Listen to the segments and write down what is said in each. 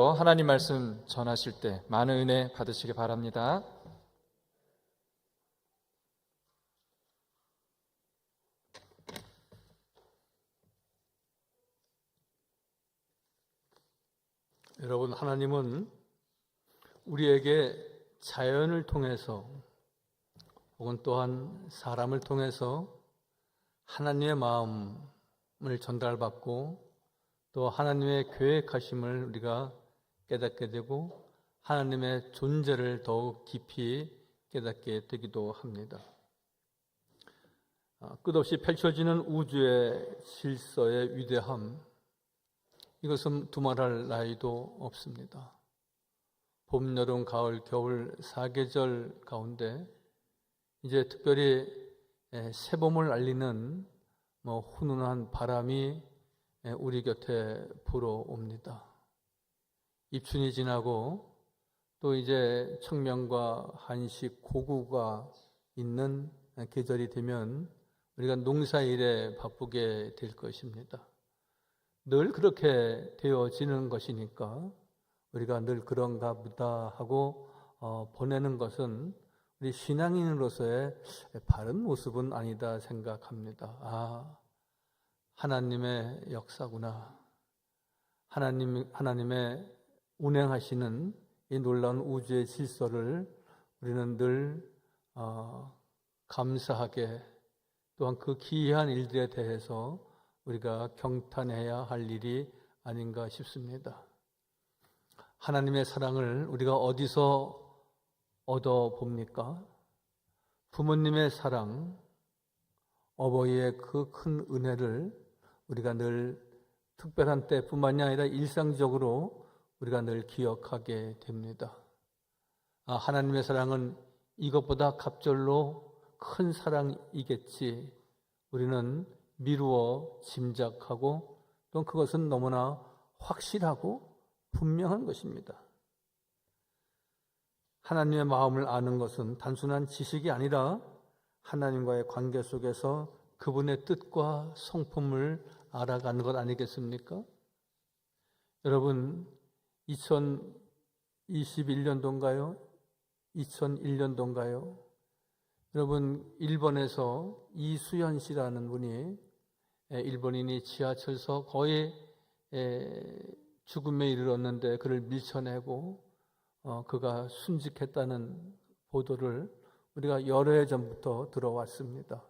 하나님 말씀 전하실 때 많은 은혜 받으시기 바랍니다. 여러분, 하나님은 우리에게 자연을 통해서 혹은 또한 사람을 통해서 하나님의 마음을 전달받고 또 하나님의 계획하심을 우리가 깨닫게 되고 하나님의 존재를 더욱 깊이 깨닫게 되기도 합니다. 끝없이 펼쳐지는 우주의 질서의 위대함, 이것은 두말할 나위도 없습니다. 봄, 여름, 가을, 겨울 4계절 가운데 이제 특별히 새봄을 알리는 훈훈한 바람이 우리 곁에 불어옵니다. 입춘이 지나고 또 이제 청명과 한식, 고구가 있는 계절이 되면 우리가 농사일에 바쁘게 될 것입니다. 늘 그렇게 되어지는 것이니까 우리가 늘 그런가 보다 하고 보내는 것은 우리 신앙인으로서의 바른 모습은 아니다 생각합니다. 하나님의 역사구나. 하나님의 운행하시는 이 놀라운 우주의 질서를 우리는 늘 감사하게, 또한 그 기이한 일들에 대해서 우리가 경탄해야 할 일이 아닌가 싶습니다. 하나님의 사랑을 우리가 어디서 얻어봅니까? 부모님의 사랑, 어버이의 그 큰 은혜를 우리가 늘 특별한 때뿐만이 아니라 일상적으로 우리가 늘 기억하게 됩니다. 하나님의 사랑은 이것보다 갑절로 큰 사랑이겠지, 우리는 미루어 짐작하고 또 그것은 너무나 확실하고 분명한 것입니다. 하나님의 마음을 아는 것은 단순한 지식이 아니라 하나님과의 관계 속에서 그분의 뜻과 성품을 알아가는 것 아니겠습니까? 여러분, 2021년도인가요? 2001년도인가요? 여러분, 일본에서 이수연 씨라는 분이, 일본인이 지하철에서 거의 죽음에 이르렀는데 그를 밀쳐내고 그가 순직했다는 보도를 우리가 여러 해 전부터 들어왔습니다.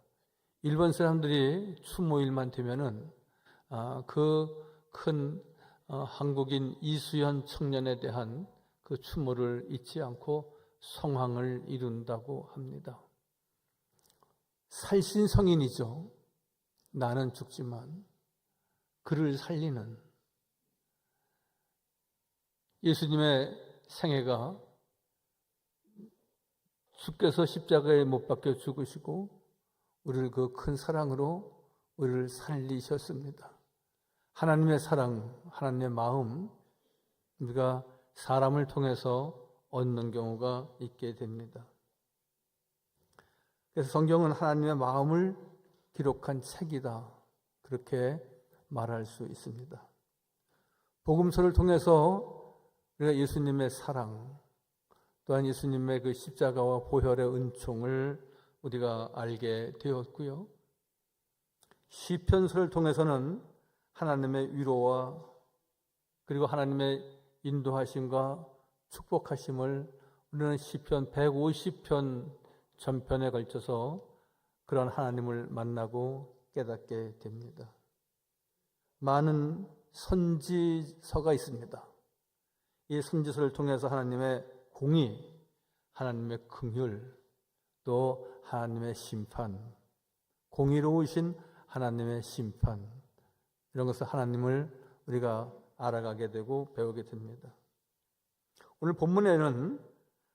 일본 사람들이 추모일만 되면은 그 큰 한국인 이수연 청년에 대한 그 추모를 잊지 않고 성황을 이룬다고 합니다. 살신성인이죠. 나는 죽지만 그를 살리는, 예수님의 생애가 주께서 십자가에 못 박혀 죽으시고 우리를 그 큰 사랑으로 우리를 살리셨습니다. 하나님의 사랑, 하나님의 마음, 우리가 사람을 통해서 얻는 경우가 있게 됩니다. 그래서 성경은 하나님의 마음을 기록한 책이다, 그렇게 말할 수 있습니다. 복음서를 통해서 우리가 예수님의 사랑, 또한 예수님의 그 십자가와 보혈의 은총을 우리가 알게 되었고요. 시편서를 통해서는 하나님의 위로와 그리고 하나님의 인도하심과 축복하심을 우리는 시편 150편 전편에 걸쳐서 그런 하나님을 만나고 깨닫게 됩니다. 많은 선지서가 있습니다. 이 선지서를 통해서 하나님의 공의, 하나님의 긍휼, 또 하나님의 심판, 공의로우신 하나님의 심판, 이런 것을 하나님을 우리가 알아가게 되고 배우게 됩니다. 오늘 본문에는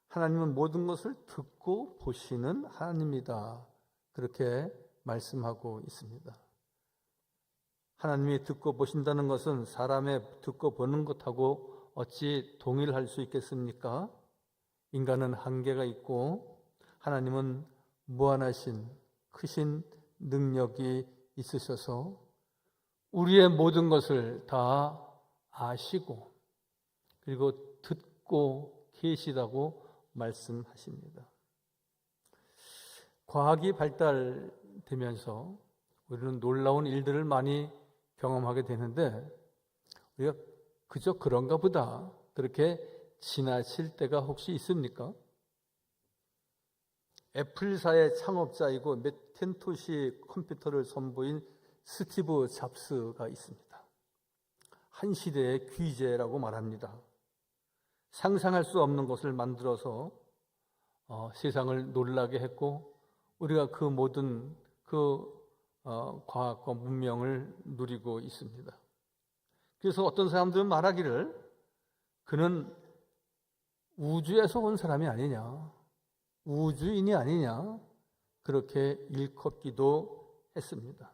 하나님은 모든 것을 듣고 보시는 하나님이다, 그렇게 말씀하고 있습니다. 하나님이 듣고 보신다는 것은 사람의 듣고 보는 것하고 어찌 동일할 수 있겠습니까? 인간은 한계가 있고 하나님은 무한하신 크신 능력이 있으셔서 우리의 모든 것을 다 아시고 그리고 듣고 계시다고 말씀하십니다. 과학이 발달되면서 우리는 놀라운 일들을 많이 경험하게 되는데 우리가 그저 그런가 보다 그렇게 지나칠 때가 혹시 있습니까? 애플사의 창업자이고 맥킨토시 컴퓨터를 선보인 스티브 잡스가 있습니다. 한 시대의 귀재라고 말합니다. 상상할 수 없는 것을 만들어서 세상을 놀라게 했고 우리가 그 모든 과학과 문명을 누리고 있습니다. 그래서 어떤 사람들은 말하기를 그는 우주에서 온 사람이 아니냐, 우주인이 아니냐 그렇게 일컫기도 했습니다.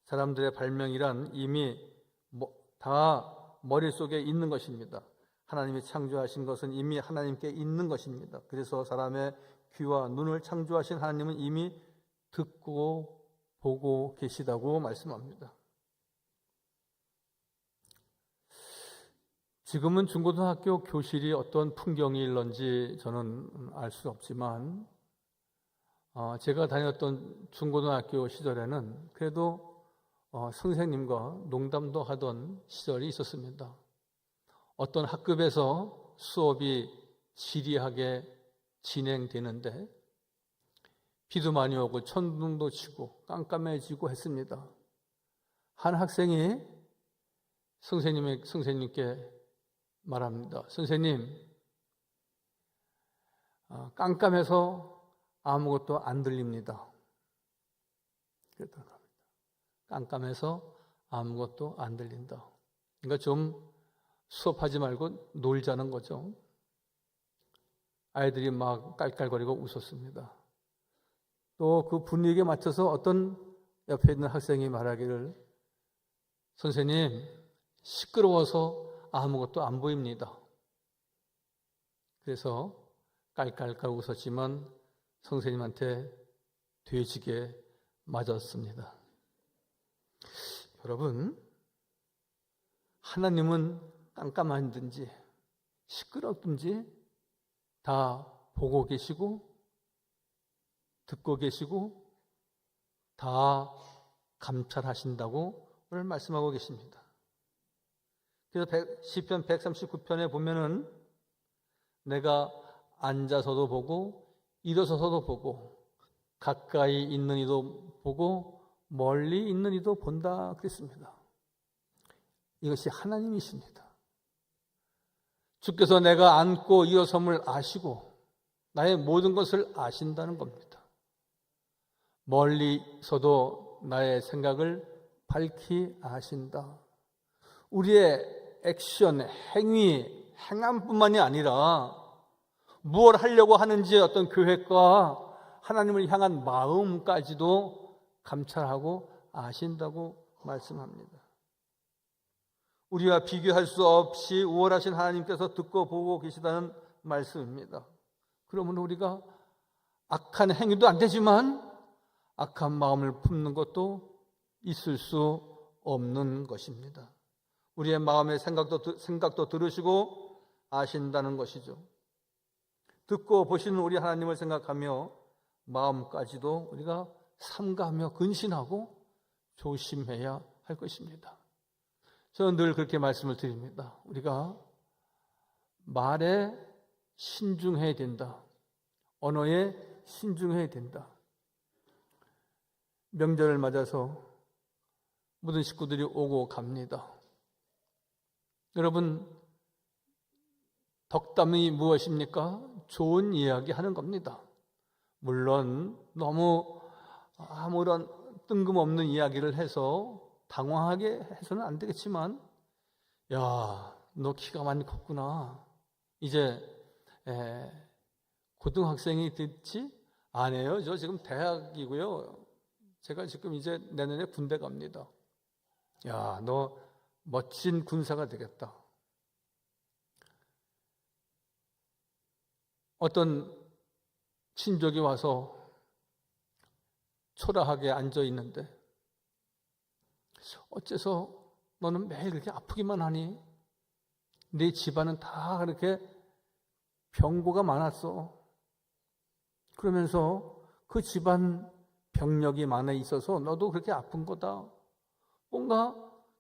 사람들의 발명이란 이미 다 머릿속에 있는 것입니다. 하나님이 창조하신 것은 이미 하나님께 있는 것입니다. 그래서 사람의 귀와 눈을 창조하신 하나님은 이미 듣고 보고 계시다고 말씀합니다. 지금은 중고등학교 교실이 어떤 풍경이 일런지 저는 알 수 없지만 제가 다녔던 중고등학교 시절에는 그래도 선생님과 농담도 하던 시절이 있었습니다. 어떤 학급에서 수업이 지리하게 진행되는데 비도 많이 오고 천둥도 치고 깜깜해지고 했습니다. 한 학생이 선생님께 말합니다. 선생님, 깜깜해서 아무것도 안 들립니다. 그랬던 겁니다. 깜깜해서 아무것도 안 들린다. 그러니까 좀 수업하지 말고 놀자는 거죠. 아이들이 막 깔깔거리고 웃었습니다. 또 그 분위기에 맞춰서 어떤 옆에 있는 학생이 말하기를 선생님, 시끄러워서 아무것도 안 보입니다. 그래서 깔깔깔 웃었지만 선생님한테 돼지게 맞았습니다. 여러분, 하나님은 깜깜하든지 시끄럽든지 다 보고 계시고 듣고 계시고 다 감찰하신다고 오늘 말씀하고 계십니다. 그래서 시편 139편에 보면은 내가 앉아서도 보고 일어서서도 보고 가까이 있는 이도 보고 멀리 있는 이도 본다 그랬습니다. 이것이 하나님이십니다. 주께서 내가 앉고 일어섬을 아시고 나의 모든 것을 아신다는 겁니다. 멀리서도 나의 생각을 밝히 아신다. 우리의 액션, 행위, 행함뿐만이 아니라 무엇을 하려고 하는지 어떤 계획과 하나님을 향한 마음까지도 감찰하고 아신다고 말씀합니다. 우리와 비교할 수 없이 우월하신 하나님께서 듣고 보고 계시다는 말씀입니다. 그러면 우리가 악한 행위도 안 되지만 악한 마음을 품는 것도 있을 수 없는 것입니다. 우리의 마음의 생각도 들으시고 아신다는 것이죠. 듣고 보시는 우리 하나님을 생각하며 마음까지도 우리가 삼가하며 근신하고 조심해야 할 것입니다. 저는 늘 그렇게 말씀을 드립니다. 우리가 말에 신중해야 된다. 언어에 신중해야 된다. 명절을 맞아서 모든 식구들이 오고 갑니다. 여러분, 덕담이 무엇입니까? 좋은 이야기 하는 겁니다. 물론 너무 아무런 뜬금없는 이야기를 해서 당황하게 해서는 안 되겠지만, 야, 너 키가 많이 컸구나. 이제 고등학생이 됐지? 아니에요. 저 지금 대학이고요. 제가 지금 이제 내년에 군대 갑니다. 야, 너 멋진 군사가 되겠다. 어떤 친족이 와서 초라하게 앉아 있는데 어째서 너는 매일 그렇게 아프기만 하니? 네 집안은 다 그렇게 병고가 많았어. 그러면서 그 집안 병력이 많아 있어서 너도 그렇게 아픈 거다. 뭔가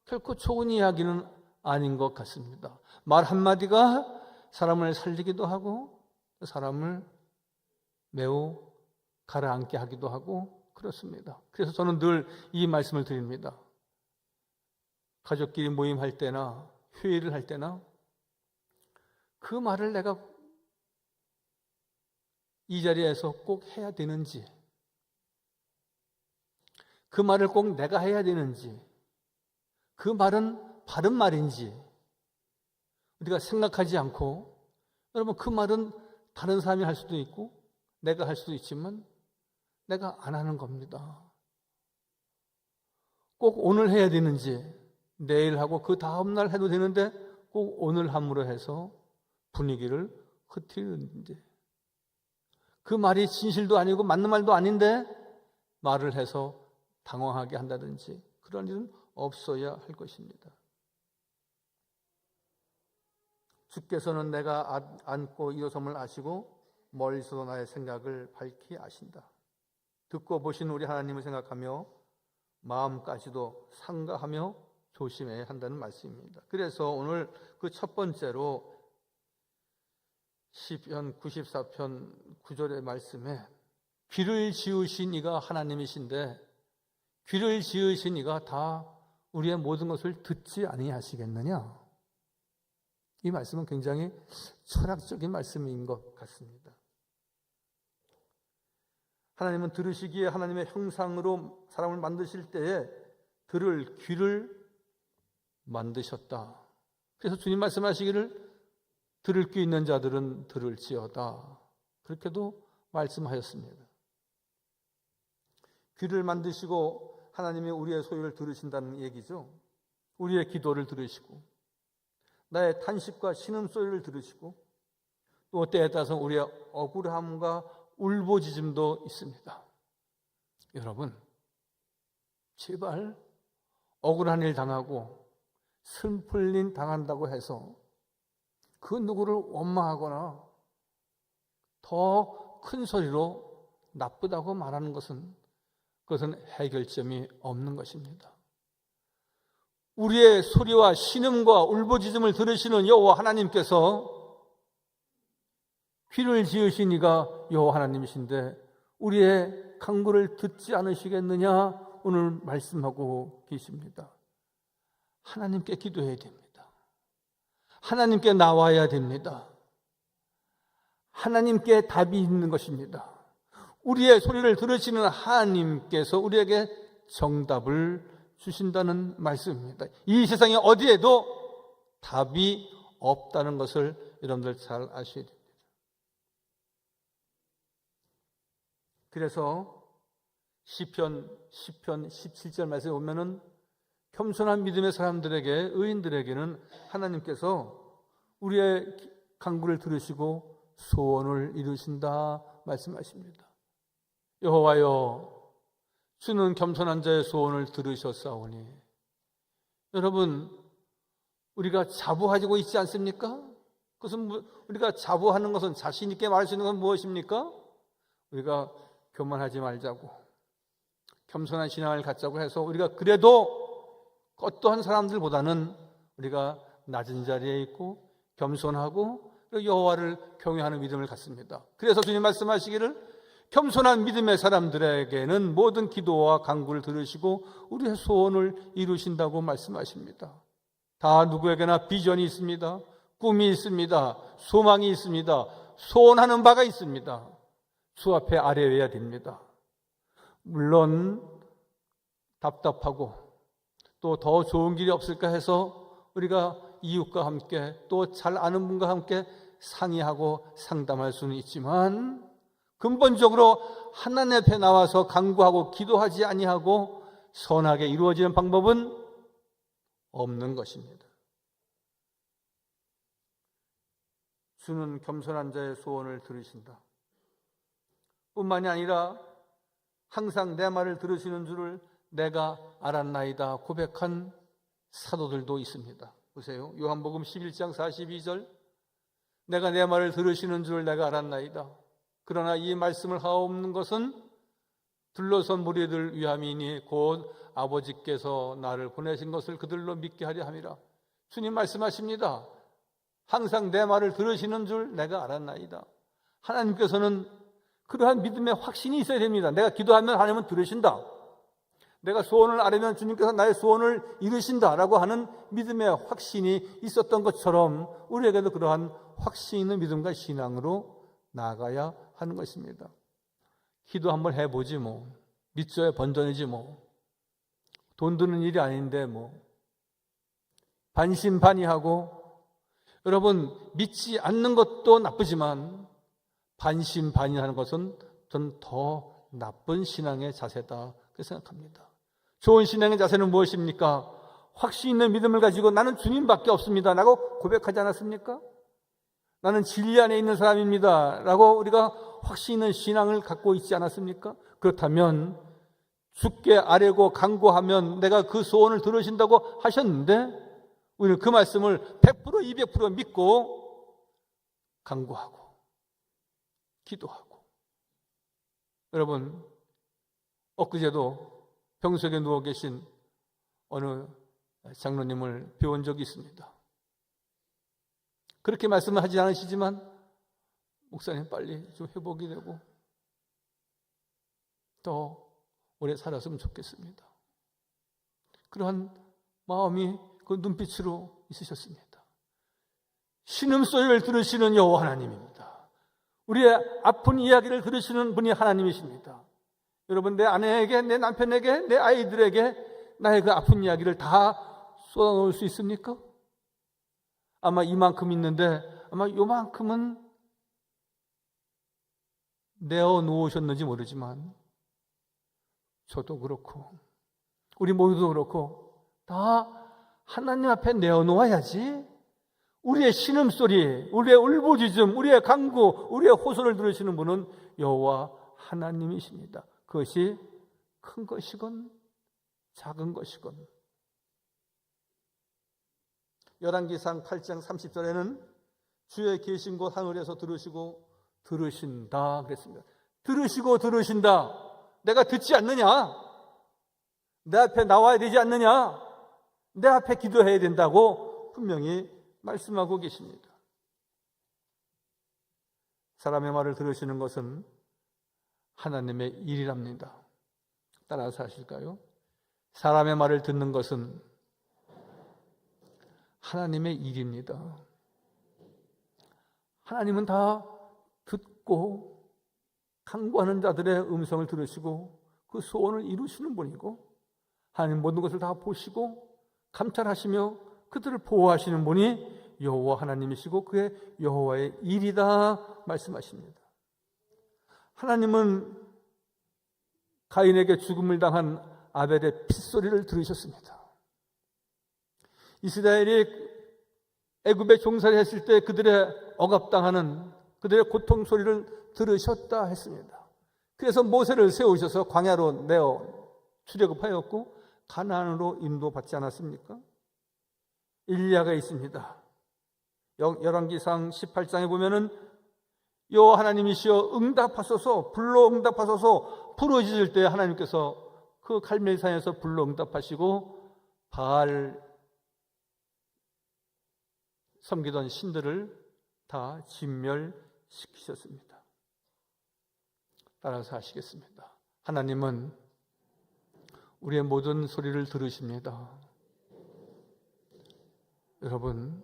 결코 좋은 이야기는 아닌 것 같습니다. 말 한마디가 사람을 살리기도 하고 사람을 매우 가라앉게 하기도 하고 그렇습니다. 그래서 저는 늘 이 말씀을 드립니다. 가족끼리 모임할 때나 회의를 할 때나 그 말을 내가 이 자리에서 꼭 해야 되는지, 그 말을 꼭 내가 해야 되는지, 그 말은 바른 말인지 우리가 생각하지 않고, 여러분 그 말은 다른 사람이 할 수도 있고 내가 할 수도 있지만 내가 안 하는 겁니다. 꼭 오늘 해야 되는지, 내일 하고 그 다음날 해도 되는데 꼭 오늘 함으로 해서 분위기를 흐트리는지, 그 말이 진실도 아니고 맞는 말도 아닌데 말을 해서 당황하게 한다든지 그런 일은 없어야 할 것입니다. 주께서는 내가 안고 일어섬을 아시고 멀리서도 나의 생각을 밝히 아신다. 듣고 보신 우리 하나님을 생각하며 마음까지도 상가하며 조심해야 한다는 말씀입니다. 그래서 오늘 그 첫 번째로 시편 94편 9절의 말씀에 귀를 지으신 이가 하나님이신데 귀를 지으신 이가 다 우리의 모든 것을 듣지 아니하시겠느냐? 이 말씀은 굉장히 철학적인 말씀인 것 같습니다. 하나님은 들으시기에 하나님의 형상으로 사람을 만드실 때에 들을 귀를 만드셨다. 그래서 주님 말씀하시기를 들을 귀 있는 자들은 들을지어다. 그렇게도 말씀하셨습니다. 귀를 만드시고 하나님이 우리의 소리를 들으신다는 얘기죠. 우리의 기도를 들으시고 나의 탄식과 신음소리를 들으시고 또 때에 따라서 우리의 억울함과 울부짖음도 있습니다. 여러분, 제발 억울한 일 당하고 슬픈 일 당한다고 해서 그 누구를 원망하거나 더 큰 소리로 나쁘다고 말하는 그것은 해결점이 없는 것입니다. 우리의 소리와 신음과 울부짖음을 들으시는 여호와 하나님께서 귀를 지으신 이가 여호와 하나님이신데 우리의 간구를 듣지 않으시겠느냐 오늘 말씀하고 계십니다. 하나님께 기도해야 됩니다. 하나님께 나와야 됩니다. 하나님께 답이 있는 것입니다. 우리의 소리를 들으시는 하나님께서 우리에게 정답을 주신다는 말씀입니다. 이 세상에 어디에도 답이 없다는 것을 여러분들 잘 아셔야 됩니다. 그래서 시편 17절 말씀에 보면은 겸손한 믿음의 사람들에게, 의인들에게는 하나님께서 우리의 간구를 들으시고 소원을 이루신다 말씀하십니다. 여호와여, 주는 겸손한 자의 소원을 들으셨사오니. 여러분, 우리가 자부하고 있지 않습니까? 그것은 우리가 자부하는 것은, 자신 있게 말할 수 있는 것은 무엇입니까? 우리가 교만하지 말자고, 겸손한 신앙을 갖자고 해서 우리가 그래도 어떠한 사람들보다는 우리가 낮은 자리에 있고 겸손하고 여호와를 경외하는 믿음을 갖습니다. 그래서 주님 말씀하시기를 겸손한 믿음의 사람들에게는 모든 기도와 간구를 들으시고 우리의 소원을 이루신다고 말씀하십니다. 다 누구에게나 비전이 있습니다. 꿈이 있습니다. 소망이 있습니다. 소원하는 바가 있습니다. 주 앞에 아뢰어야 됩니다. 물론 답답하고 또 더 좋은 길이 없을까 해서 우리가 이웃과 함께 또 잘 아는 분과 함께 상의하고 상담할 수는 있지만 근본적으로 하나님 앞에 나와서 간구하고 기도하지 아니하고 선하게 이루어지는 방법은 없는 것입니다. 주는 겸손한 자의 소원을 들으신다. 뿐만이 아니라 항상 내 말을 들으시는 줄을 내가 알았나이다 고백한 사도들도 있습니다. 보세요. 요한복음 11장 42절. 내가 내 말을 들으시는 줄 내가 알았나이다. 그러나 이 말씀을 하옵는 것은 둘러선 무리들 위함이니 곧 아버지께서 나를 보내신 것을 그들로 믿게 하려 함이라. 주님 말씀하십니다. 항상 내 말을 들으시는 줄 내가 알았나이다. 하나님께서는 그러한 믿음의 확신이 있어야 됩니다. 내가 기도하면 하나님은 들으신다. 내가 소원을 아뢰면 주님께서 나의 소원을 이루신다라고 하는 믿음의 확신이 있었던 것처럼 우리에게도 그러한 확신 있는 믿음과 신앙으로 나아가야 하는 것입니다. 기도 한번 해보지 뭐. 믿져야 번전이지 뭐. 돈 드는 일이 아닌데 뭐. 반신반의하고, 여러분 믿지 않는 것도 나쁘지만 반신반의하는 것은 저는 더 나쁜 신앙의 자세다 그렇게 생각합니다. 좋은 신앙의 자세는 무엇입니까? 확신 있는 믿음을 가지고 나는 주님밖에 없습니다 라고 고백하지 않았습니까? 나는 진리 안에 있는 사람입니다 라고 우리가 확신 있는 신앙을 갖고 있지 않았습니까? 그렇다면 주께 아뢰고 간구하면 내가 그 소원을 들으신다고 하셨는데 우리는 그 말씀을 100% 200% 믿고 간구하고 기도하고. 여러분, 엊그제도 병석에 누워 계신 어느 장로님을 배운 적이 있습니다. 그렇게 말씀을 하지 않으시지만 목사님 빨리 좀 회복이 되고 더 오래 살았으면 좋겠습니다. 그러한 마음이 그 눈빛으로 있으셨습니다. 신음소리를 들으시는 여호와 하나님입니다. 우리의 아픈 이야기를 들으시는 분이 하나님이십니다. 여러분, 내 아내에게, 내 남편에게, 내 아이들에게 나의 그 아픈 이야기를 다 쏟아놓을 수 있습니까? 아마 이만큼 있는데 아마 요만큼은 내어놓으셨는지 모르지만 저도 그렇고 우리 모두도 그렇고 다 하나님 앞에 내어놓아야지 우리의 신음소리, 우리의 울부짖음, 우리의 간구, 우리의 호소를 들으시는 분은 여호와 하나님이십니다. 그것이 큰 것이건 작은 것이건. 열왕기상 8장 30절에는 주의 계신 곳 하늘에서 들으시고 들으신다 그랬습니다. 들으시고 들으신다. 내가 듣지 않느냐? 내 앞에 나와야 되지 않느냐? 내 앞에 기도해야 된다고 분명히 말씀하고 계십니다. 사람의 말을 들으시는 것은 하나님의 일이랍니다. 따라서 하실까요? 사람의 말을 듣는 것은 하나님의 일입니다. 하나님은 다 듣고 간구하는 자들의 음성을 들으시고 그 소원을 이루시는 분이고 하나님 모든 것을 다 보시고 감찰하시며 그들을 보호하시는 분이 여호와 하나님이시고 그의 여호와의 일이다 말씀하십니다. 하나님은 가인에게 죽음을 당한 아벨의 핏소리를 들으셨습니다. 이스라엘이 애굽에 종살이 했을 때 그들의 억압당하는 그들의 고통 소리를 들으셨다 했습니다. 그래서 모세를 세우셔서 광야로 내어 출애굽하였고 가나안으로 인도받지 않았습니까? 일리야가 있습니다. 열왕기상 18장에 보면은 여호와 하나님이시여 응답하소서, 불러 응답하소서 부르짖을 때 하나님께서 그 갈멜산에서 불러 응답하시고 바알 섬기던 신들을 다 진멸시키셨습니다. 따라서 하시겠습니다. 하나님은 우리의 모든 소리를 들으십니다. 여러분,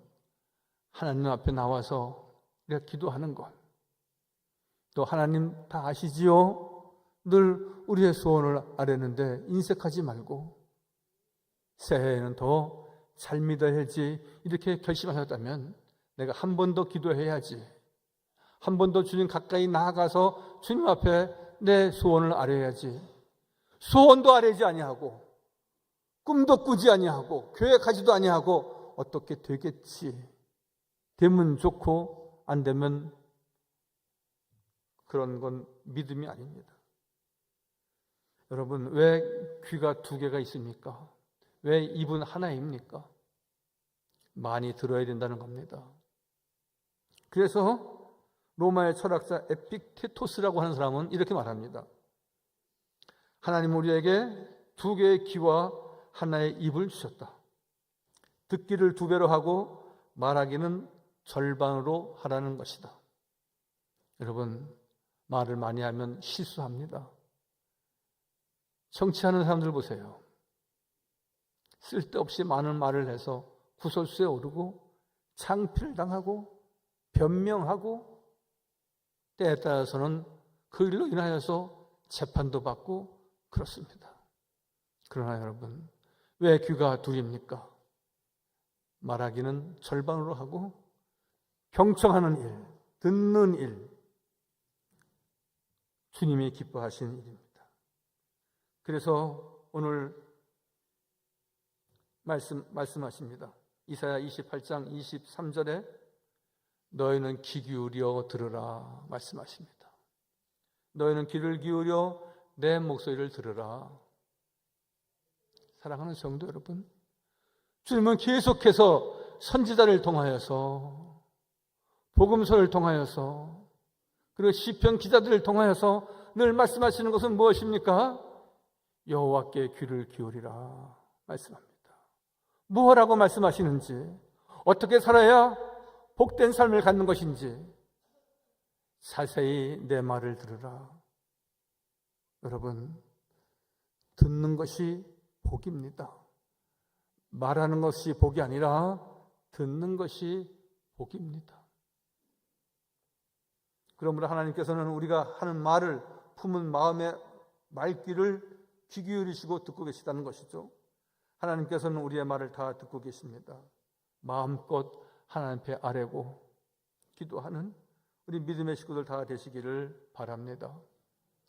하나님 앞에 나와서 우리가 기도하는 것, 또 하나님 다 아시지요? 늘 우리의 소원을 아뢰는데 인색하지 말고 새해에는 더 잘 믿어야지 이렇게 결심하셨다면 내가 한 번 더 기도해야지, 한 번 더 주님 가까이 나아가서 주님 앞에 내 소원을 아뢰야지. 소원도 아뢰지 아니하고 꿈도 꾸지 아니하고 교회 가지도 아니하고 어떻게 되겠지? 되면 좋고 안 되면 그런 건 믿음이 아닙니다. 여러분, 왜 귀가 두 개가 있습니까? 왜 입은 하나입니까? 많이 들어야 된다는 겁니다. 그래서 로마의 철학자 에픽테토스라고 하는 사람은 이렇게 말합니다. 하나님 우리에게 2개의 귀와 하나의 입을 주셨다. 듣기를 2배로 하고 말하기는 절반으로 하라는 것이다. 여러분, 말을 많이 하면 실수합니다. 정치하는 사람들 보세요. 쓸데없이 많은 말을 해서 구설수에 오르고 창피를 당하고 변명하고 때에 따라서는 그 일로 인하여서 재판도 받고 그렇습니다. 그러나 여러분, 왜 귀가 둘입니까? 말하기는 절반으로 하고 경청하는 일, 듣는 일, 주님이 기뻐하시는 일입니다. 그래서 오늘 말씀하십니다. 이사야 28장 23절에 너희는 귀 기울여 들으라 말씀하십니다. 너희는 귀를 기울여 내 목소리를 들으라. 사랑하는 성도 여러분, 주님은 계속해서 선지자를 통하여서 복음서를 통하여서 그리고 시편 기자들을 통하여서 늘 말씀하시는 것은 무엇입니까? 여호와께 귀를 기울이라 말씀합니다. 무엇라고 말씀하시는지, 어떻게 살아야 복된 삶을 갖는 것인지 자세히 내 말을 들으라. 여러분, 듣는 것이 복입니다. 말하는 것이 복이 아니라 듣는 것이 복입니다. 그러므로 하나님께서는 우리가 하는 말을 품은 마음의 말귀를 귀 기울이시고 듣고 계시다는 것이죠. 하나님께서는 우리의 말을 다 듣고 계십니다. 마음껏 하나님 앞에 아뢰고 기도하는 우리 믿음의 식구들 다 되시기를 바랍니다.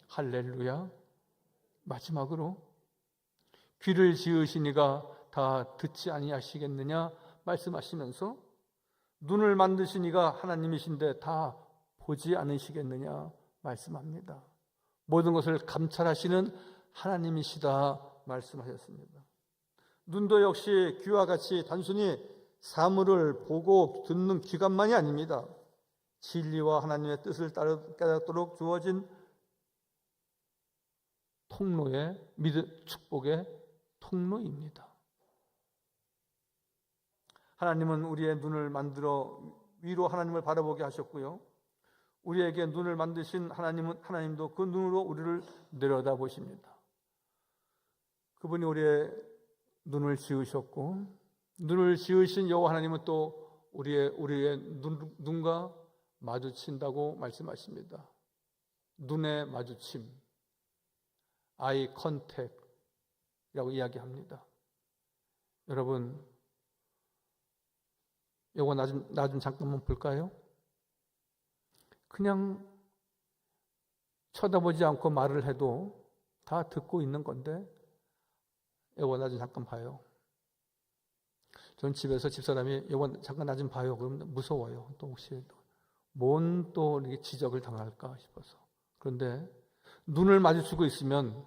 할렐루야. 마지막으로 귀를 지으신 이가 다 듣지 아니하시겠느냐 말씀하시면서 눈을 만드신 이가 하나님이신데 다 보지 않으시겠느냐 말씀합니다. 모든 것을 감찰하시는 하나님이시다 말씀하셨습니다. 눈도 역시 귀와 같이 단순히 사물을 보고 듣는 귀감만이 아닙니다. 진리와 하나님의 뜻을 깨닫도록 주어진 통로의 축복의 통로입니다. 하나님은 우리의 눈을 만들어 위로 하나님을 바라보게 하셨고요. 우리에게 눈을 만드신 하나님도 그 눈으로 우리를 내려다보십니다. 그분이 우리의 눈을 지으셨고, 눈을 지으신 여호와 하나님은 또 우리의 눈과 마주친다고 말씀하십니다. 눈의 마주침, 아이 컨택이라고 이야기합니다. 여러분, 이거 나 좀 잠깐만 볼까요? 그냥 쳐다보지 않고 말을 해도 다 듣고 있는 건데, 이거 나 좀 잠깐 봐요. 전 집에서 집사람이 이거 잠깐 나 좀 봐요. 그러면 무서워요. 또 혹시 뭔 또 이렇게 지적을 당할까 싶어서. 그런데 눈을 마주치고 있으면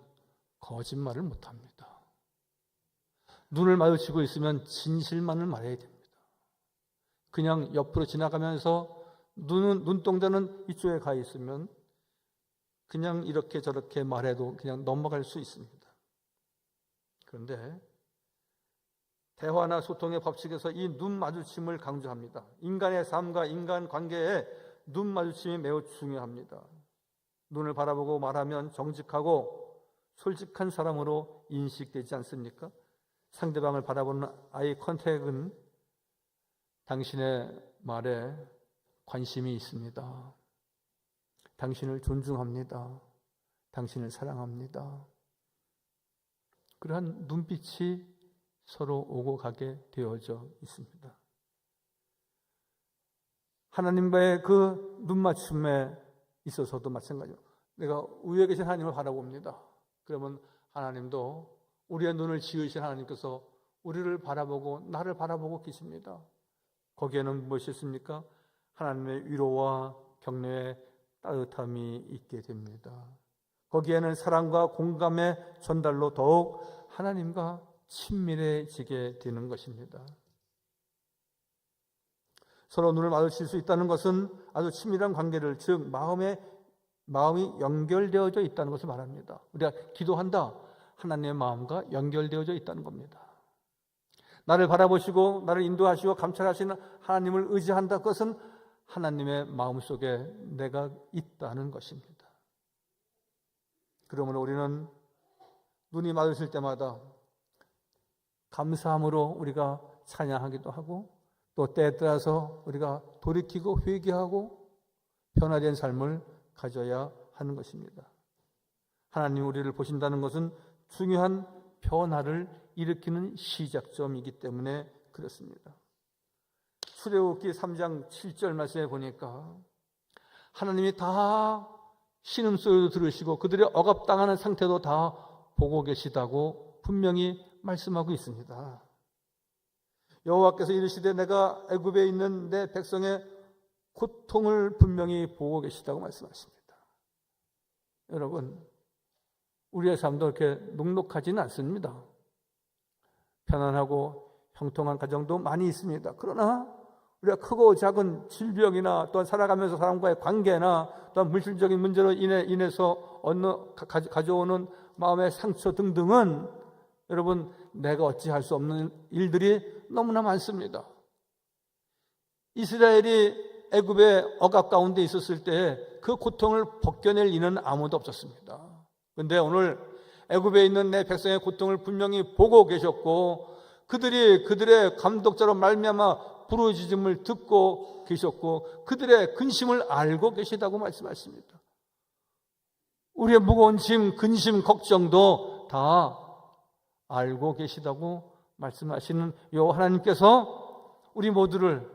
거짓말을 못 합니다. 눈을 마주치고 있으면 진실만을 말해야 됩니다. 그냥 옆으로 지나가면서 눈동자는 이쪽에 가 있으면 그냥 이렇게 저렇게 말해도 그냥 넘어갈 수 있습니다. 그런데 대화나 소통의 법칙에서 이 눈 마주침을 강조합니다. 인간의 삶과 인간 관계에 눈 마주침이 매우 중요합니다. 눈을 바라보고 말하면 정직하고 솔직한 사람으로 인식되지 않습니까? 상대방을 바라보는 아이 컨택은 당신의 말에 관심이 있습니다. 당신을 존중합니다. 당신을 사랑합니다. 그러한 눈빛이 서로 오고 가게 되어져 있습니다. 하나님과의 그 눈맞춤에 있어서도 마찬가지로 내가 위에 계신 하나님을 바라봅니다. 그러면 하나님도 우리의 눈을 지으신 하나님께서 우리를 바라보고 나를 바라보고 계십니다. 거기에는 무엇이 있습니까? 하나님의 위로와 격려의 따뜻함이 있게 됩니다. 거기에는 사랑과 공감의 전달로 더욱 하나님과 친밀해지게 되는 것입니다. 서로 눈을 마주칠 수 있다는 것은 아주 친밀한 관계를, 즉 마음이 연결되어져 있다는 것을 말합니다. 우리가 기도한다, 하나님의 마음과 연결되어져 있다는 겁니다. 나를 바라보시고 나를 인도하시고 감찰하시는 하나님을 의지한다. 그것은 하나님의 마음속에 내가 있다는 것입니다. 그러므로 우리는 눈이 마주칠 때마다 감사함으로 우리가 찬양하기도 하고, 또 때에 따라서 우리가 돌이키고 회개하고 변화된 삶을 가져야 하는 것입니다. 하나님 우리를 보신다는 것은 중요한 변화를 일으키는 시작점이기 때문에 그렇습니다. 출애굽기 3장 7절 말씀에 보니까 하나님이 다 신음소리도 들으시고 그들의 억압당하는 상태도 다 보고 계시다고 분명히 말씀하고 있습니다. 여호와께서 이르시되 내가 애굽에 있는 내 백성의 고통을 분명히 보고 계시다고 말씀하십니다. 여러분, 우리의 삶도 그렇게 녹록하지는 않습니다. 편안하고 형통한 가정도 많이 있습니다. 그러나 우리가 크고 작은 질병이나 또한 살아가면서 사람과의 관계나 또한 물질적인 문제로 인해서 가져오는 마음의 상처 등등은 여러분, 내가 어찌할 수 없는 일들이 너무나 많습니다. 이스라엘이 애굽의 억압 가운데 있었을 때 그 고통을 벗겨낼 이는 아무도 없었습니다. 그런데 오늘 애굽에 있는 내 백성의 고통을 분명히 보고 계셨고, 그들의 감독자로 말미암아 부르짖음을 듣고 계셨고, 그들의 근심을 알고 계시다고 말씀하십니다. 우리의 무거운 짐, 근심, 걱정도 다 알고 계시다고 말씀하시는 요 하나님께서 우리 모두를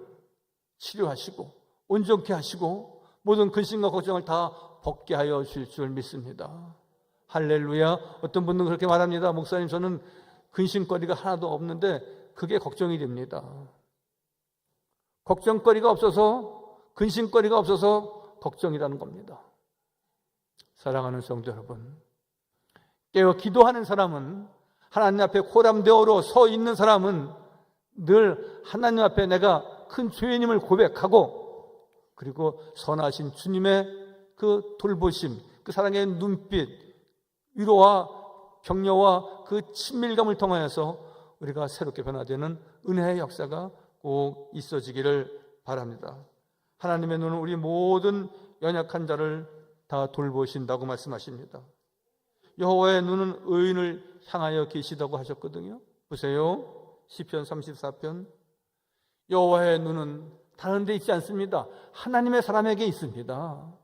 치료하시고 온전케 하시고 모든 근심과 걱정을 다 벗게 하여 주실 줄 믿습니다. 할렐루야. 어떤 분은 그렇게 말합니다. 목사님, 저는 근심거리가 하나도 없는데 그게 걱정이 됩니다. 걱정거리가 없어서, 근심거리가 없어서 걱정이라는 겁니다. 사랑하는 성도 여러분, 깨어 기도하는 사람은, 하나님 앞에 호람대어로 서 있는 사람은 늘 하나님 앞에 내가 큰 죄인임을 고백하고, 그리고 선하신 주님의 그 돌보심, 그 사랑의 눈빛, 위로와 격려와 그 친밀감을 통하여서 우리가 새롭게 변화되는 은혜의 역사가 꼭 있어지기를 바랍니다. 하나님의 눈은 우리 모든 연약한 자를 다 돌보신다고 말씀하십니다. 여호와의 눈은 의인을 향하여 계시다고 하셨거든요. 보세요. 시편 34편. 여호와의 눈은 다른 데 있지 않습니다. 하나님의 사람에게 있습니다.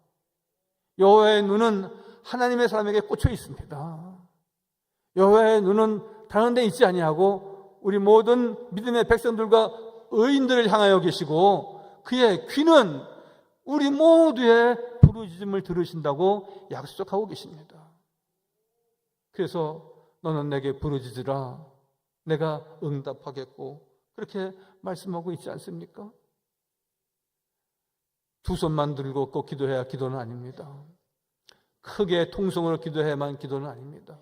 여호와의 눈은 하나님의 사람에게 꽂혀 있습니다. 여호와의 눈은 다른 데 있지 아니하고 우리 모든 믿음의 백성들과 의인들을 향하여 계시고, 그의 귀는 우리 모두의 부르짖음을 들으신다고 약속하고 계십니다. 그래서 너는 내게 부르짖으라, 내가 응답하겠고, 그렇게 말씀하고 있지 않습니까? 두 손만 들고 꼭 기도해야 기도는 아닙니다. 크게 통성으로 기도해야만 기도는 아닙니다.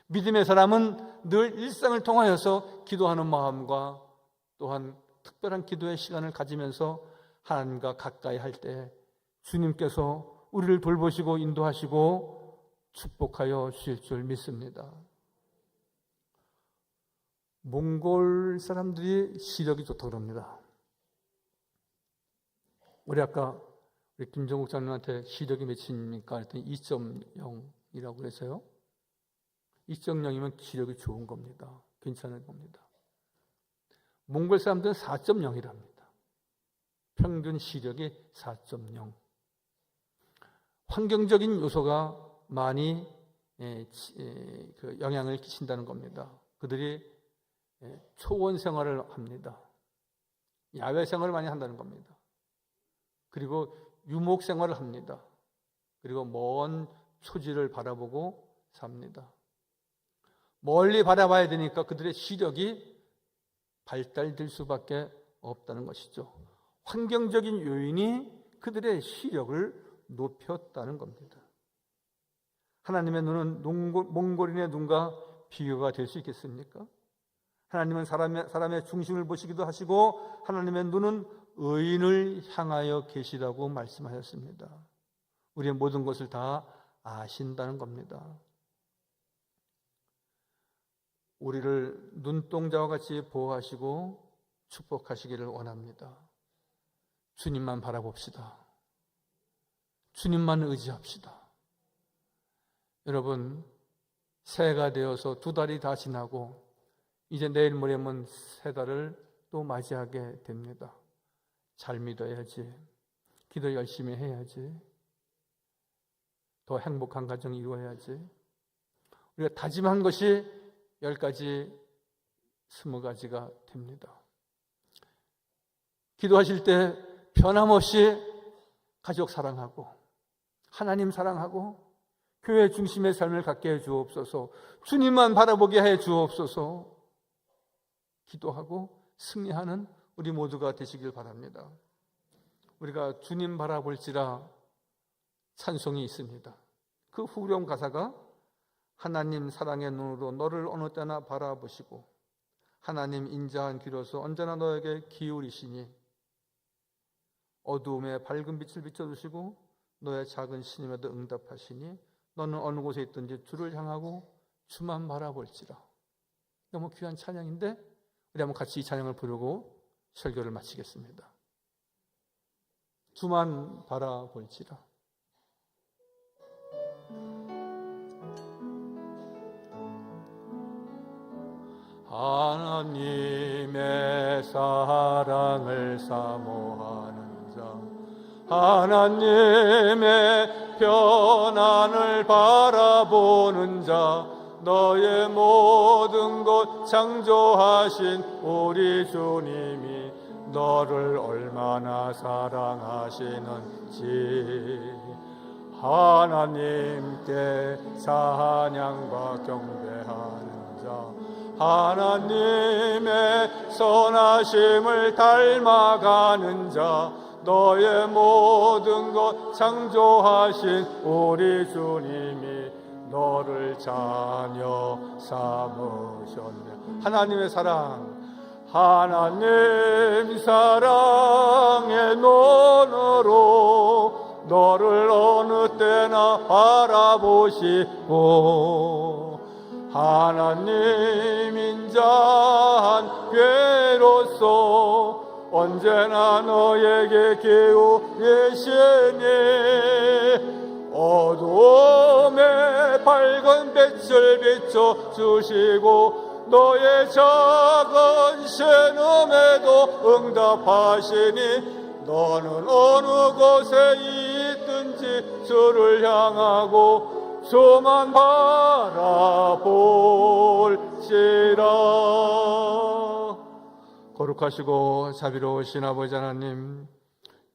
믿음의 사람은 늘 일상을 통하여서 기도하는 마음과 또한 특별한 기도의 시간을 가지면서 하나님과 가까이 할 때 주님께서 우리를 돌보시고 인도하시고 축복하여 주실 줄 믿습니다. 몽골 사람들이 시력이 좋다고 그럽니다. 우리 아까 우리 김정국 장로한테 시력이 몇입니까? 그랬더니 2.0이라고 그랬어요. 2.0이면 시력이 좋은 겁니다. 괜찮은 겁니다. 몽골 사람들은 4.0이랍니다. 평균 시력이 4.0. 환경적인 요소가 많이 영향을 끼친다는 겁니다. 그들이 초원 생활을 합니다. 야외 생활을 많이 한다는 겁니다. 그리고 유목 생활을 합니다. 그리고 먼 초지를 바라보고 삽니다. 멀리 바라봐야 되니까 그들의 시력이 발달될 수밖에 없다는 것이죠. 환경적인 요인이 그들의 시력을 높였다는 겁니다. 하나님의 눈은 몽골인의 눈과 비교가 될 수 있겠습니까? 하나님은 사람의 중심을 보시기도 하시고, 하나님의 눈은 의인을 향하여 계시다고 말씀하셨습니다. 우리의 모든 것을 다 아신다는 겁니다. 우리를 눈동자와 같이 보호하시고 축복하시기를 원합니다. 주님만 바라봅시다. 주님만 의지합시다. 여러분, 새해가 되어서 2달이 다 지나고 이제 내일 모레면 3달을 또 맞이하게 됩니다. 잘 믿어야지. 기도 열심히 해야지. 더 행복한 가정 이루어야지. 우리가 다짐한 것이 10가지, 20가지가 됩니다. 기도하실 때 변함없이 가족 사랑하고 하나님 사랑하고 교회 중심의 삶을 갖게 해 주옵소서. 주님만 바라보게 해 주옵소서. 기도하고 승리하는 우리 모두가 되시길 바랍니다. 우리가 주님 바라볼지라 찬송이 있습니다. 그 후렴 가사가 하나님 사랑의 눈으로 너를 어느 때나 바라보시고 하나님 인자한 귀로서 언제나 너에게 기울이시니 어두움에 밝은 빛을 비춰주시고 너의 작은 신임에도 응답하시니 너는 어느 곳에 있든지 주를 향하고 주만 바라볼지라. 너무 귀한 찬양인데 우리 한번 같이 이 찬양을 부르고 설교를 마치겠습니다. 주만 바라볼지라. 하나님의 사랑을 사모하는 자, 하나님의 편안을 바라보는 자, 너의 모든 것 창조하신 우리 주님이 너를 얼마나 사랑하시는지 하나님께 찬양과 경배하는 자, 하나님의 선하심을 닮아가는 자, 너의 모든 것 창조하신 우리 주님이 너를 자녀 삼으셨네. 하나님의 사랑, 하나님 사랑의 눈으로 너를 어느 때나 바라보시고 하나님 인자한 괴로서 언제나 너에게 기울이시니 어두움에 밝은 빛을 비춰주시고 너의 작은 신음에도 응답하시니 너는 어느 곳에 있든지 주를 향하고 주만 바라볼지라. 거룩하시고 자비로우신 아버지 하나님,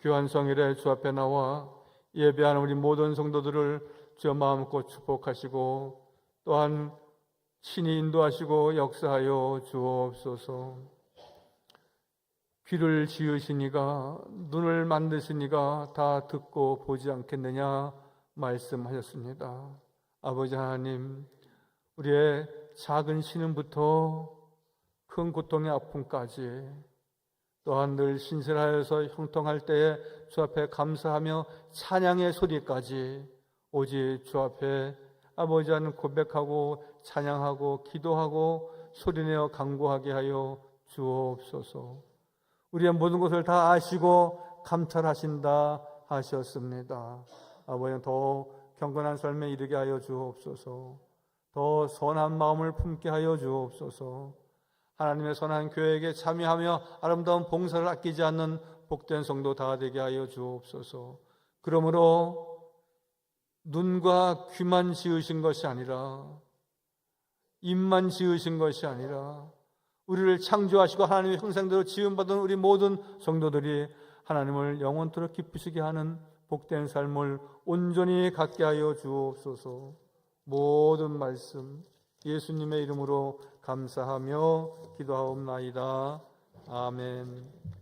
귀한 성일에 주 앞에 나와 예배하는 우리 모든 성도들을 주여 마음껏 축복하시고 또한 신이 인도하시고 역사하여 주옵소서. 귀를 지으시니가 눈을 만드시니가 다 듣고 보지 않겠느냐 말씀하셨습니다. 아버지 하나님, 우리의 작은 신음부터 큰 고통의 아픔까지 또한 늘 신실하여서 형통할 때에 주 앞에 감사하며 찬양의 소리까지 오직 주 앞에 아버지 하나님 고백하고 찬양하고 기도하고 소리내어 간구하게 하여 주옵소서. 우리의 모든 것을 다 아시고 감찰하신다 하셨습니다. 아버지 더 경건한 삶에 이르게 하여 주옵소서. 더 선한 마음을 품게 하여 주옵소서. 하나님의 선한 교회에게 참여하며 아름다운 봉사를 아끼지 않는 복된 성도 다 되게 하여 주옵소서. 그러므로 눈과 귀만 지으신 것이 아니라 입만 지으신 것이 아니라 우리를 창조하시고 하나님의 형상대로 지음받은 우리 모든 성도들이 하나님을 영원토록 기쁘시게 하는 복된 삶을 온전히 갖게 하여 주옵소서. 모든 말씀 예수님의 이름으로 감사하며 기도하옵나이다. 아멘.